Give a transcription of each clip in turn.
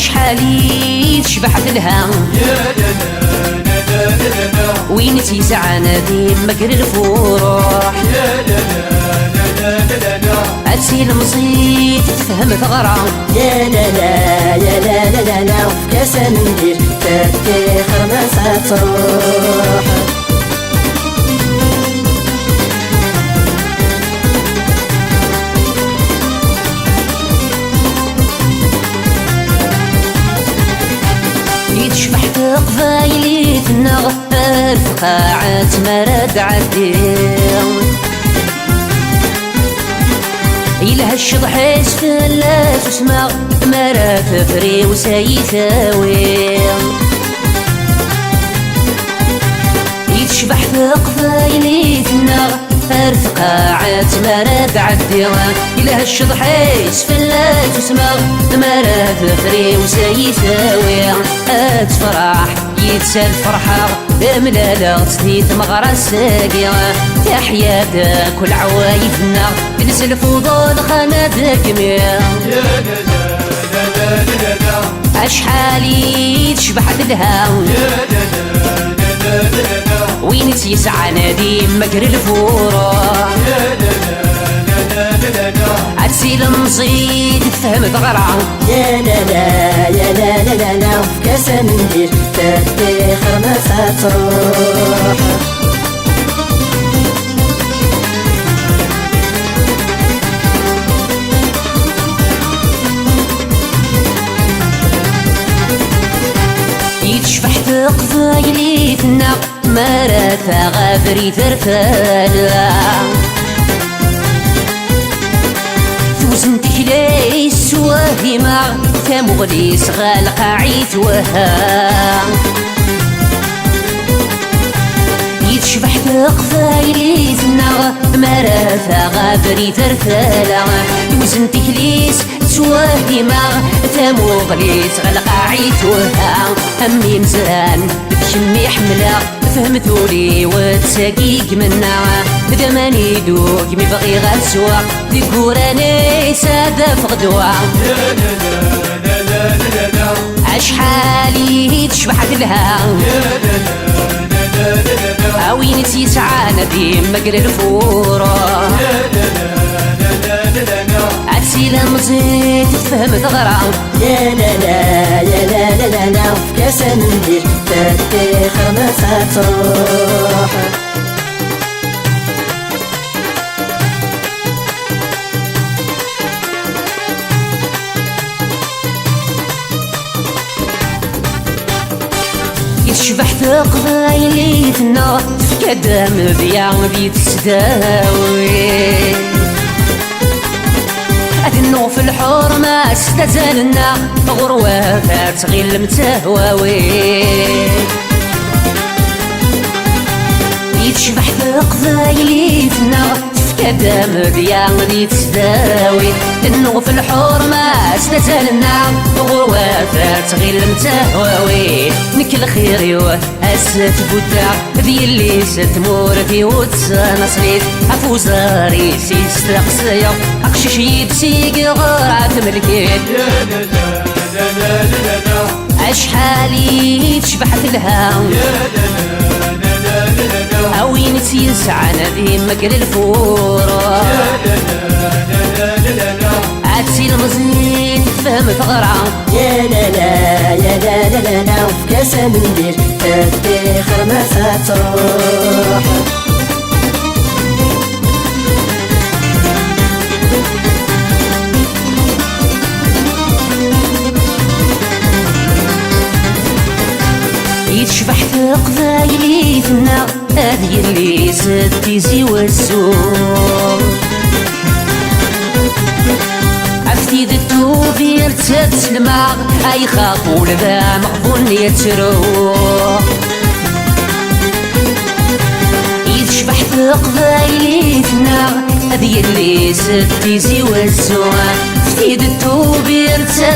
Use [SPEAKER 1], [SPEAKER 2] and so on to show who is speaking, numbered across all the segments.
[SPEAKER 1] شحالي تشبح لها وين تيسعى نادي مكر الفروح أتسي المصيد تفهم ثغرة
[SPEAKER 2] يا لا لا يا لا لا لا لا وفي كاسة ندير تفتخر ما ستروح
[SPEAKER 1] يتشبح في قبايلي تنغ الفقاعات مراد عديم إلها الشضح يسفلات وسمع مرا ففري وسيثاوي يتشبح في قبايلي تنغ الفقاعات مراد عديم إلها الشضح يسفلات وسمع مرا ففري وسيثاوي أتفرح يتسال فرحة ملالة تثيث مغرى الساقية تحياتك والعوايفنا تنسى الفضول خاناتك ميا أشحالي تشبح لها وين تيسعى نادي مكر الفورة عتسي المصيد تفهم ثغرة
[SPEAKER 2] يا لا لا يا لا لا لا لا وفي كاسة ندير تفتخر ما ستروح
[SPEAKER 1] يتشبح في قبايلي تنا مرا غابري ثرثالا توزنتك ليس وهما كمغليس غالق عيت وها يتشبح في قبايلي تنا مرا غابري ثرثالا توزنتك ليس توهما ثموغليس غلق عيت وها أمي مزران بشمي حملة فهمتولي وتساقيك منا دماني دوك مبغي غالسوا دي كوراني سادة فغدوا أشحالي تشبح لها أوين تيسعى نادي مقر الفورة عتسي المزيد تفهم ثغرة
[SPEAKER 2] يا لا لا يا لا لا لا لا وفي كاسة ندير تفتخر ما ستروح
[SPEAKER 1] يتشبح في قبايلي تنا كدام بيا بيتسداوي أدنو في الحرمة استزالنا غروة فتغيل المتهواوي يتشبح في قبايلي تنا كدام بيا بيتسداوي أدنو في الحرمة استزالنا غروة فتغيل المتهواوي نك الخير يوه أسات بودا ذي اللي ستمور في وتسنصليت أفوزاري سيستقصيا أقشش يدسيق غرات ملكيت أشحالي تشبح لها أوين تيسعى نادي مكر الفورة عتسي المزيد تفهم ثغرة
[SPEAKER 2] يا لا لا يا لا لا لا لا وفي كاسة ندير تفتخر ما ستروح
[SPEAKER 1] يتشبح في قبايلي تنا هذي اللي ستيزي والزور عفتي ذتوبي تسلمع أي خاطول ذا مغبون يتروح يتشبح في قبايلي تنا هذي اللي ستيزي والزور عفتي ذتوبي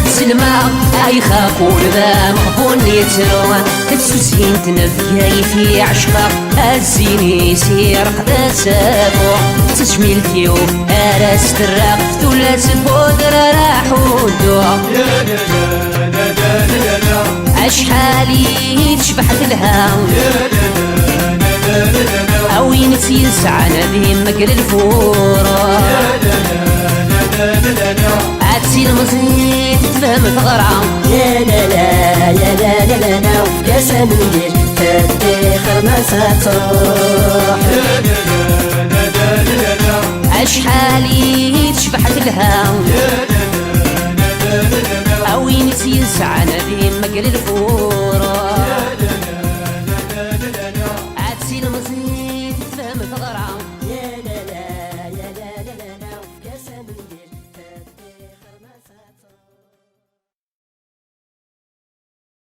[SPEAKER 1] تسلمع أي خاطول ذا مغبون يتروح تسوسين تنفياي في عشقك الزيني سير قد سابوع تجميل فيو أراس الرقف ثلاث بودر راح ودوع أشحالي تشبحت لها أوين يسعى نبي مقل الفورة عدسي المزيد تفهم ثغرة
[SPEAKER 2] يا لا لا يا لا لا لا لا وكاس مندير تدخر ما ستروح
[SPEAKER 1] أشحالي تشبحت لها أوين يسعى نبي مقل الفورة